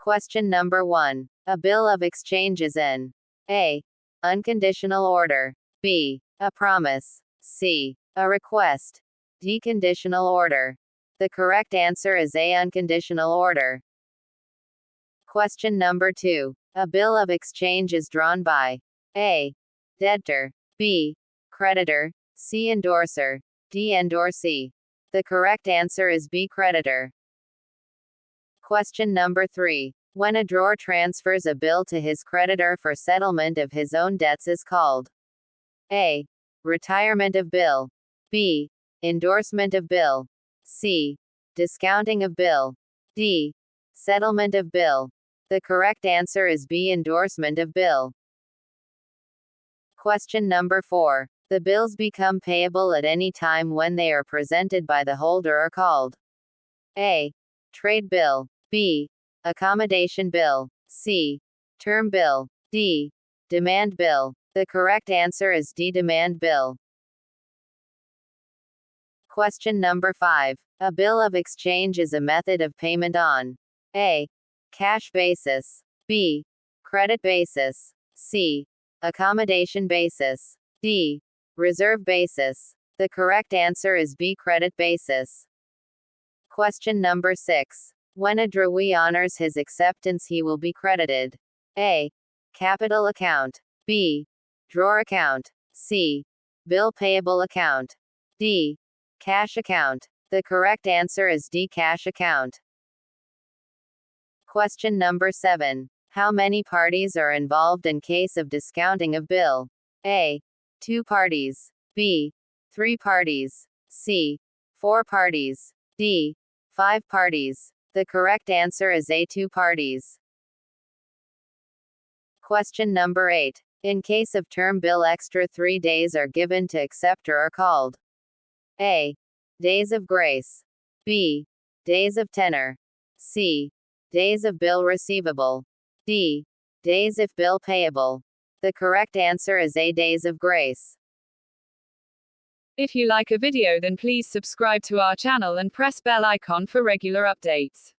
Question number 1. A bill of exchange is an A. Unconditional order. B. A promise. C. A request. D. Conditional order. The correct answer is A. Unconditional order. Question number 2. A bill of exchange is drawn by A. Debtor. B. Creditor. C. Endorser. D. Endorsee. The correct answer is B. Creditor. Question number 3. When a drawer transfers a bill to his creditor for settlement of his own debts is called A. Retirement of bill. B. Endorsement of bill. C. Discounting of bill. D. Settlement of bill. The correct answer is B. Endorsement of bill. Question number 4. The bills become payable at any time when they are presented by the holder are called A. Trade bill. B. Accommodation bill. C. Term bill. D. Demand bill. The correct answer is D. Demand bill. Question number 5. A bill of exchange is a method of payment on A. Cash basis. B. Credit basis. C. Accommodation basis. D. Reserve basis. The correct answer is B. Credit basis. Question number 6. When a drawee honors his acceptance, he will be credited A. Capital account. B. Drawer account. C. Bill payable account. D. Cash account. The correct answer is D. Cash account. Question number 7. How many parties are involved in case of discounting of bill? A. 2 parties. B. 3 parties. C. 4 parties. D. 5 parties. The correct answer is A. 2 parties. Question number 8. In case of term bill, extra 3 days are given to acceptor are called A. Days of grace. B. Days of tenor. C. Days of bill receivable. D. Days if bill payable. The correct answer is A. Days of grace. If you like a video, then please subscribe to our channel and press bell icon for regular updates.